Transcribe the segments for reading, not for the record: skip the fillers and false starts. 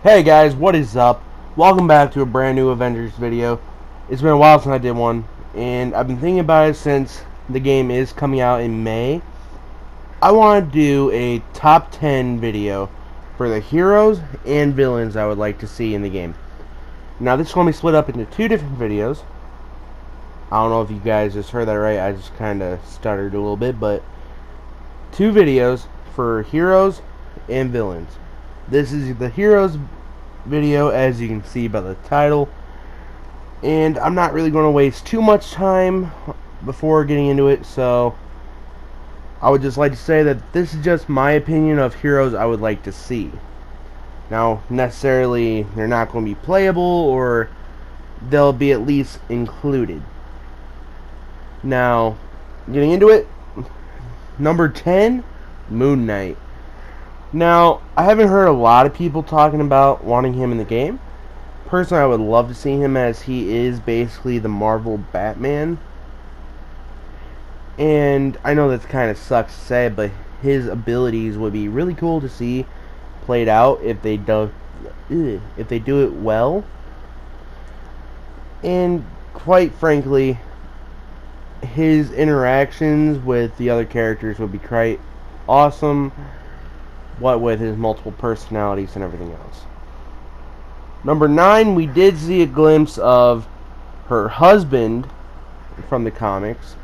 Hey guys, what is up? Welcome back to a brand new Avengers video. It's been a while since I did one, and I've been thinking about it since the game is coming out in May. I want to do a top 10 video for the heroes and villains I would like to see in the game. Now this is going to be split up into two different videos. I don't know if you guys just heard that right, I just kind of stuttered a little bit, but two videos for heroes and villains. This is the heroes video, as you can see by the title, and I'm not really going to waste too much time before getting into it, so I would just like to say that this is just my opinion of heroes I would like to see. Now, necessarily, they're not going to be playable, or they'll be at least included. Now, getting into it, number 10, Moon Knight. Now, I haven't heard a lot of people talking about wanting him in the game. Personally, I would love to see him, as he is basically the Marvel Batman. And I know that kind of sucks to say, but his abilities would be really cool to see played out if they do it well. And quite frankly, his interactions with the other characters would be quite awesome, what with his multiple personalities and everything else. Number 9, we did see a glimpse of her husband from the comics.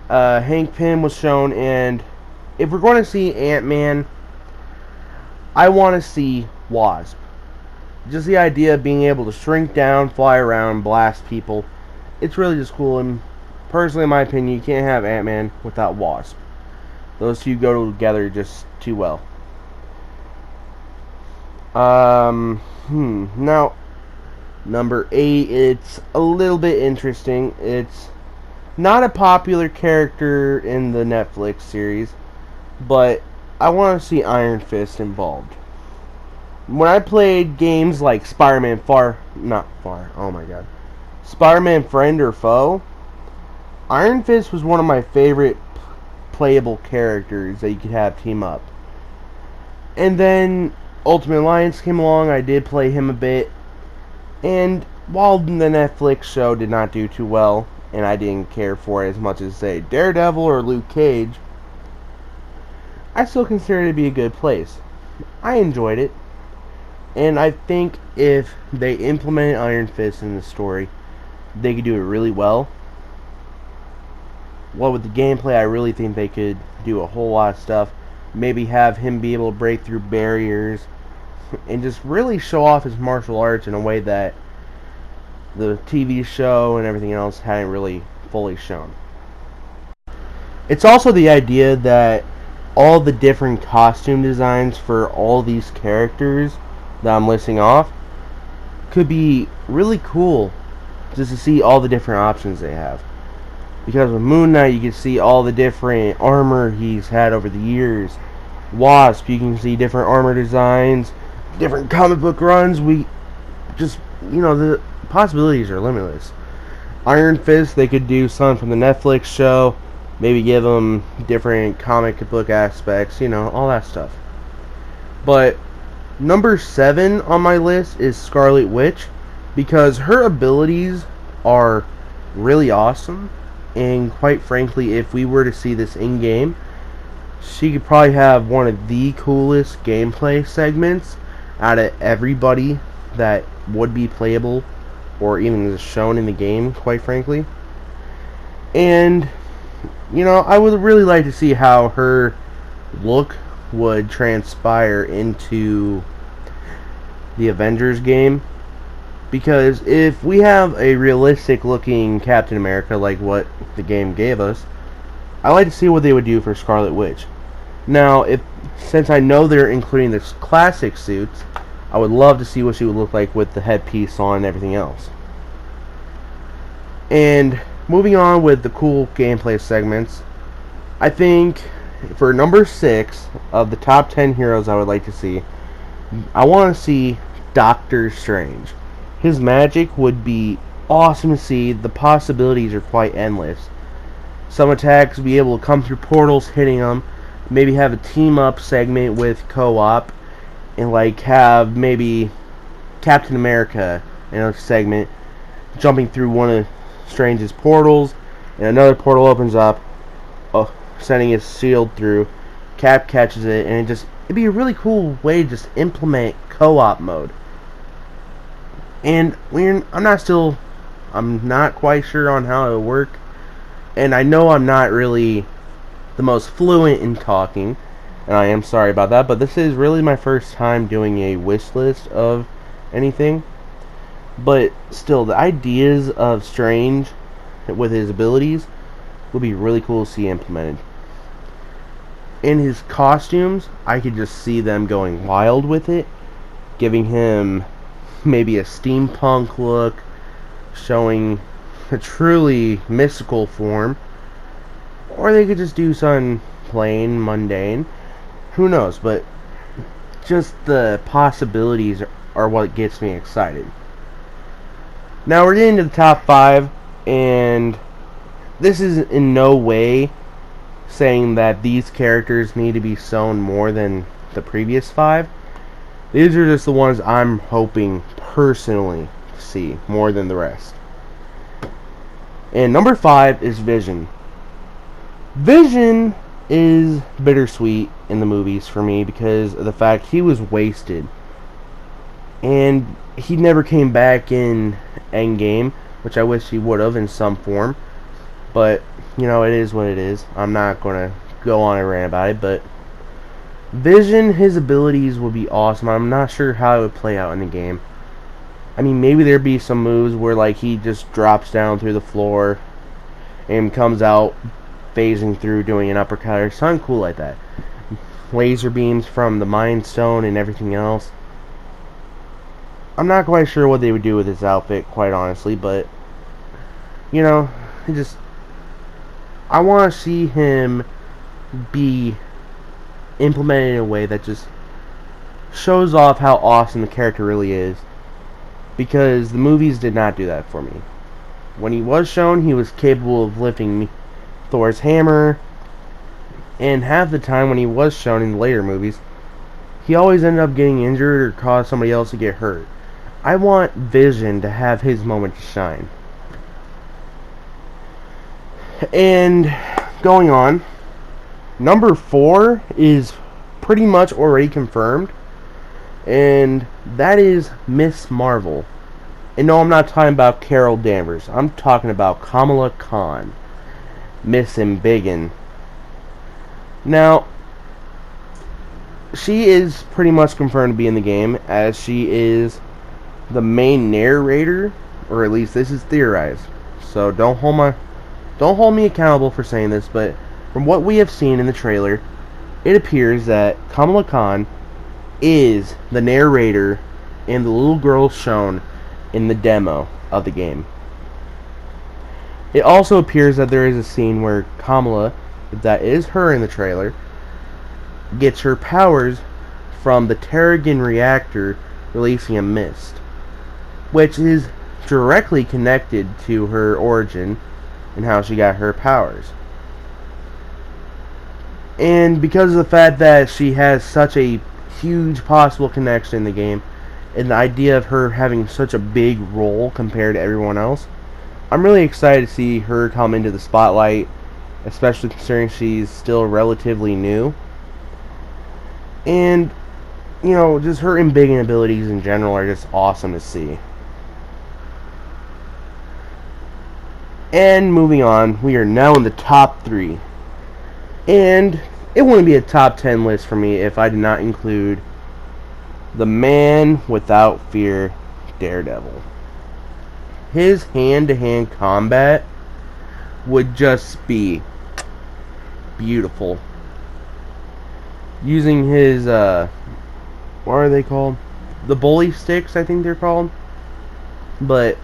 Hank Pym was shown, and if we're going to see Ant-Man, I want to see Wasp. Just the idea of being able to shrink down, fly around, blast people, it's really just cool. And personally, in my opinion, you can't have Ant-Man without Wasp. Those two go together just too well. Now, number 8, it's a little bit interesting. It's not a popular character in the Netflix series, but I want to see Iron Fist involved. When I played games like Spider-Man Spider-Man Friend or Foe, Iron Fist was one of my favorite playable characters that you could have team up. And then Ultimate Alliance came along, I did play him a bit, and while the Netflix show did not do too well, and I didn't care for it as much as, say, Daredevil or Luke Cage, I still consider it to be a good place. I enjoyed it, and I think if they implemented Iron Fist in the story, they could do it really well. Well, with the gameplay, I really think they could do a whole lot of stuff. Maybe have him be able to break through barriers and just really show off his martial arts in a way that the TV show and everything else hadn't really fully shown. It's also the idea that all the different costume designs for all these characters that I'm listing off could be really cool, just to see all the different options they have. Because with Moon Knight, you can see all the different armor he's had over the years. Wasp, you can see different armor designs, different comic book runs. The possibilities are limitless. Iron Fist, they could do some from the Netflix show, maybe give them different comic book aspects, all that stuff. But number 7 on my list is Scarlet Witch, because her abilities are really awesome. And quite frankly, if we were to see this in-game, she could probably have one of the coolest gameplay segments out of everybody that would be playable or even shown in the game, quite frankly. And, I would really like to see how her look would transpire into the Avengers game. Because if we have a realistic looking Captain America like what the game gave us, I'd like to see what they would do for Scarlet Witch. Now, since I know they're including the classic suits, I would love to see what she would look like with the headpiece on and everything else. And moving on with the cool gameplay segments, I think for number 6 of the top 10 heroes I would like to see, I want to see Doctor Strange. His magic would be awesome to see. The possibilities are quite endless. Some attacks would be able to come through portals, hitting them. Maybe have a team-up segment with co-op. and like have maybe Captain America in a segment jumping through one of Strange's portals, and another portal opens up, sending his shield through. Cap catches it, and it'd be a really cool way to just implement co-op mode. And I'm not quite sure on how it'll work, and I know I'm not really the most fluent in talking, and I am sorry about that, but this is really my first time doing a wish list of anything. But still, the ideas of Strange with his abilities would be really cool to see implemented. In his costumes, I could just see them going wild with it, giving him maybe a steampunk look, showing a truly mystical form, or they could just do something plain, mundane. Who knows? But just the possibilities are what gets me excited. Now we're getting to the top 5, and this is in no way saying that these characters need to be shown more than the previous 5. These are just the ones I'm hoping personally to see more than the rest. And number 5 is Vision. Vision is bittersweet in the movies for me because of the fact he was wasted. And he never came back in Endgame, which I wish he would have in some form. But, it is what it is. I'm not going to go on and rant about it, but Vision, his abilities would be awesome. I'm not sure how it would play out in the game. I mean, maybe there'd be some moves where, like, he just drops down through the floor and comes out phasing through doing an uppercut or something cool like that. Laser beams from the Mind Stone and everything else. I'm not quite sure what they would do with his outfit, quite honestly, but, I want to see him be implemented in a way that just shows off how awesome the character really is, because the movies did not do that for me. When he was shown, he was capable of lifting Thor's hammer, and half the time when he was shown in the later movies, he always ended up getting injured or caused somebody else to get hurt. I want Vision to have his moment to shine. And going on, number 4 is pretty much already confirmed, and that is Miss Marvel. And no, I'm not talking about Carol Danvers. I'm talking about Kamala Khan, Miss Embiggen. Now, she is pretty much confirmed to be in the game, as she is the main narrator, or at least this is theorized. So don't hold me accountable for saying this, but from what we have seen in the trailer, it appears that Kamala Khan is the narrator and the little girl shown in the demo of the game. It also appears that there is a scene where Kamala, if that is her in the trailer, gets her powers from the Terrigen reactor releasing a mist, which is directly connected to her origin and how she got her powers. And because of the fact that she has such a huge possible connection in the game, and the idea of her having such a big role compared to everyone else, I'm really excited to see her come into the spotlight, especially considering she's still relatively new. And, just her embiggen abilities in general are just awesome to see. And moving on, we are now in the top 3. And it wouldn't be a top 10 list for me if I did not include the man without fear, Daredevil. His hand-to-hand combat would just be beautiful. Using his, what are they called? The bully sticks, I think they're called. But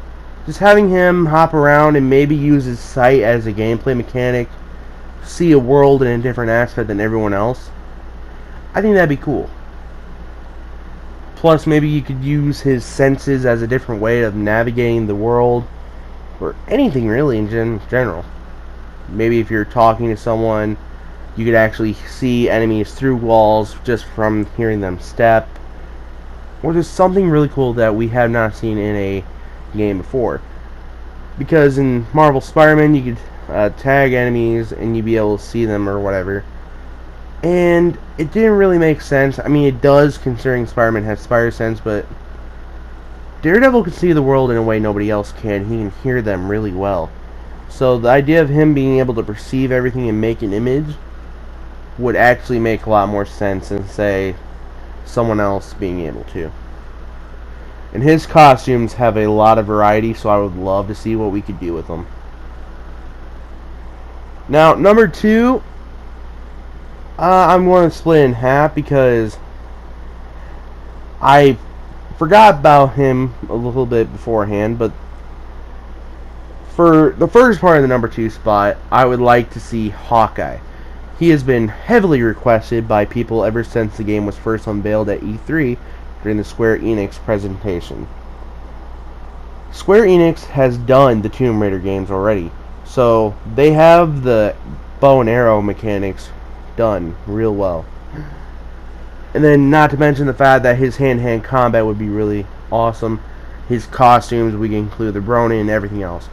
just having him hop around and maybe use his sight as a gameplay mechanic, see a world in a different aspect than everyone else, I think that'd be cool. Plus, maybe you could use his senses as a different way of navigating the world, or anything really in general. Maybe if you're talking to someone, you could actually see enemies through walls just from hearing them step. or just something really cool that we have not seen in a game before. Because in Marvel Spider-Man, you could tag enemies and you'd be able to see them or whatever. And it didn't really make sense. I mean, it does, considering Spider-Man has spider sense, but Daredevil can see the world in a way nobody else can. He can hear them really well. So the idea of him being able to perceive everything and make an image would actually make a lot more sense than, say, someone else being able to. And his costumes have a lot of variety, so I would love to see what we could do with them. Now, number 2, I'm going to split in half because I forgot about him a little bit beforehand, but for the first part of the number 2 spot, I would like to see Hawkeye. He has been heavily requested by people ever since the game was first unveiled at E3 during the Square Enix presentation. Square Enix has done the Tomb Raider games already, so they have the bow and arrow mechanics done real well. And then, not to mention the fact that his hand-to-hand combat would be really awesome. His costumes, we can include the Ronin and everything else.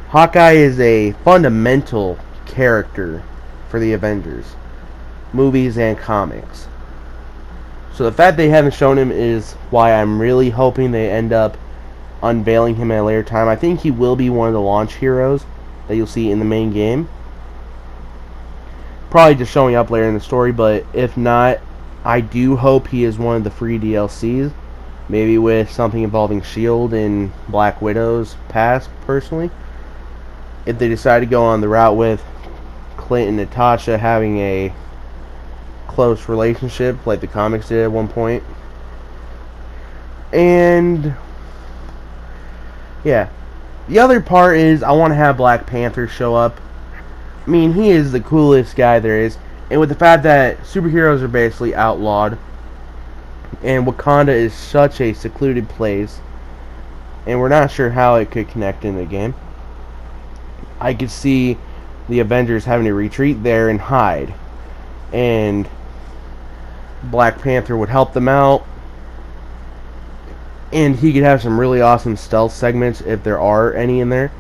Hawkeye is a fundamental character for the Avengers, movies and comics. So the fact they haven't shown him is why I'm really hoping they end up unveiling him at a later time. I think he will be one of the launch heroes that you'll see in the main game. Probably just showing up later in the story, but if not, I do hope he is one of the free DLCs. Maybe with something involving S.H.I.E.L.D. and Black Widow's past, personally. If they decide to go on the route with Clint and Natasha having a close relationship like the comics did at one point. And yeah, the other part is I want to have Black Panther show up. I mean, he is the coolest guy there is, and with the fact that superheroes are basically outlawed and Wakanda is such a secluded place and we're not sure how it could connect in the game, I could see the Avengers having to retreat there and hide, and Black Panther would help them out, and he could have some really awesome stealth segments if there are any in there.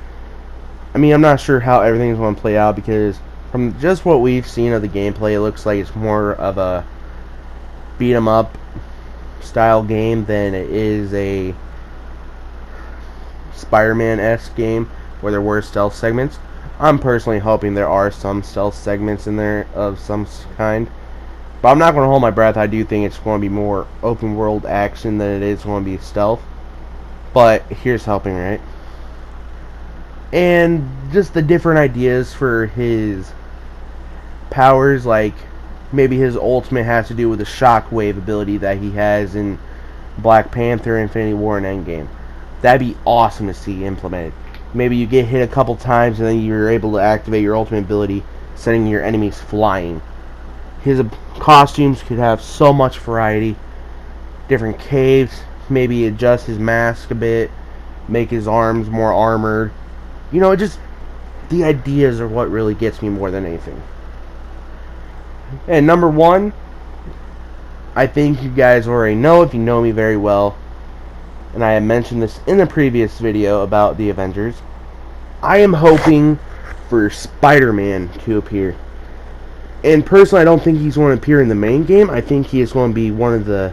I mean, I'm not sure how everything's going to play out because from just what we've seen of the gameplay, it looks like it's more of a beat 'em up style game than it is a Spider-Man-esque game where there were stealth segments. I'm personally hoping there are some stealth segments in there of some kind. But I'm not going to hold my breath. I do think it's going to be more open world action than it is going to be stealth. But here's hoping, right? And just the different ideas for his powers, like maybe his ultimate has to do with the shockwave ability that he has in Black Panther, Infinity War, and Endgame. That'd be awesome to see implemented. Maybe you get hit a couple times and then you're able to activate your ultimate ability, sending your enemies flying. His costumes could have so much variety. Different caves, maybe adjust his mask a bit, make his arms more armored. You know, just the ideas are what really gets me more than anything. And number 1, I think you guys already know if you know me very well, and I have mentioned this in the previous video about the Avengers. I am hoping for Spider-Man to appear. And personally, I don't think he's going to appear in the main game. I think he is going to be one of the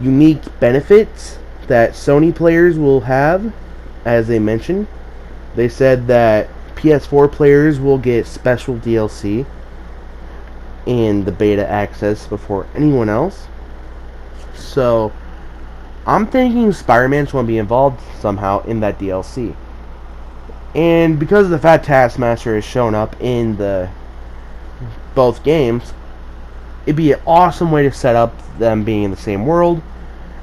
unique benefits that Sony players will have, as they mentioned. They said that PS4 players will get special DLC in the beta access before anyone else. So I'm thinking Spider-Man's going to be involved somehow in that DLC. And because of the fact Taskmaster has shown up in the both games, it'd be an awesome way to set up them being in the same world.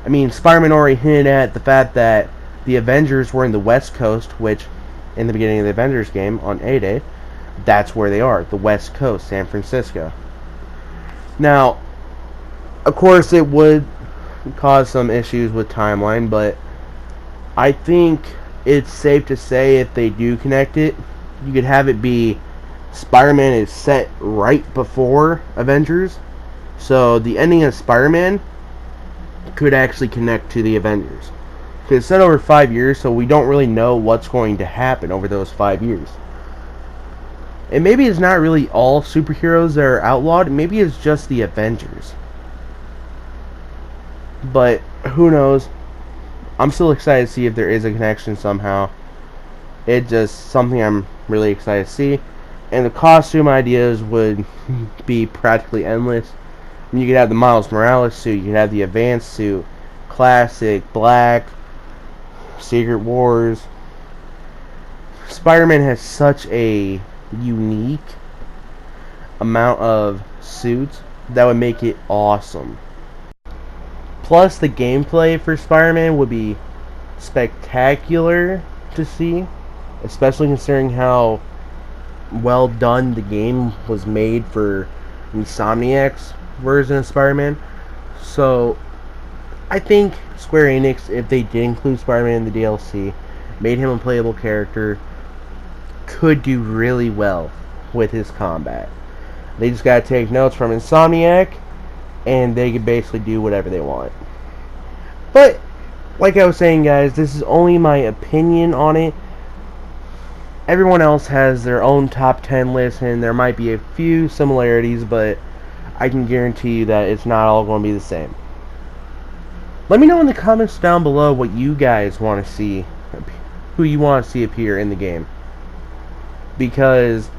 I mean, Spider-Man already hinted at the fact that the Avengers were in the West Coast, which in the beginning of the Avengers game on A-Day, that's where they are, the West Coast, San Francisco. Now, of course, it would cause some issues with timeline, but I think it's safe to say if they do connect it, you could have it be Spider-Man is set right before Avengers. So the ending of Spider-Man could actually connect to the Avengers. Because it's set over 5 years, so we don't really know what's going to happen over those 5 years. And maybe it's not really all superheroes that are outlawed. Maybe it's just the Avengers. But who knows? I'm still excited to see if there is a connection somehow. It's just something I'm really excited to see. And the costume ideas would be practically endless. I mean, you could have the Miles Morales suit, you could have the Advanced suit, Classic, Black, Secret Wars. Spider-Man has such a unique amount of suits that would make it awesome. Plus, the gameplay for Spider-Man would be spectacular to see, especially considering how well done the game was made for Insomniac's version of Spider-Man. So, I think Square Enix, if they did include Spider-Man in the DLC, made him a playable character, could do really well with his combat. They just gotta take notes from Insomniac, and they can basically do whatever they want. But, like I was saying, guys, this is only my opinion on it. Everyone else has their own top 10 list, and there might be a few similarities, but I can guarantee you that it's not all going to be the same. Let me know in the comments down below what you guys want to see, who you want to see appear in the game. Because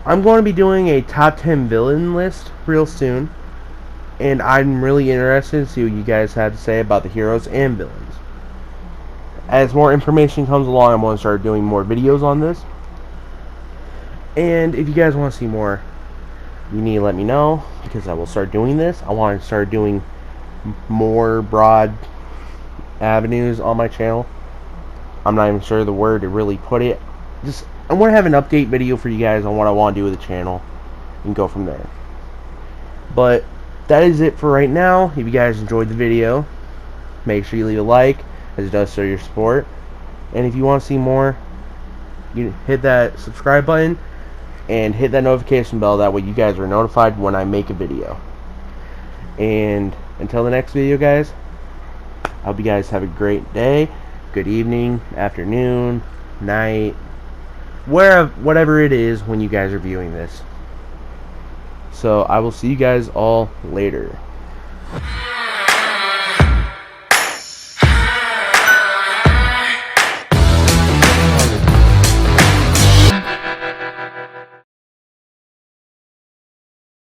I'm going to be doing a top 10 villain list real soon, and I'm really interested to see what you guys have to say about the heroes and villains. As more information comes along, I'm going to start doing more videos on this. And if you guys want to see more, you need to let me know, because I will start doing this. I want to start doing more broad avenues on my channel. I'm not even sure the word to really put it. Just, I want to have an update video for you guys on what I want to do with the channel, and go from there. But that is it for right now. If you guys enjoyed the video, make sure you leave a like, as it does show your support. And if you want to see more, you hit that subscribe button and hit that notification bell. That way you guys are notified when I make a video. And until the next video, guys, I hope you guys have a great day, good evening, afternoon, night, whatever it is when you guys are viewing this. So I will see you guys all later.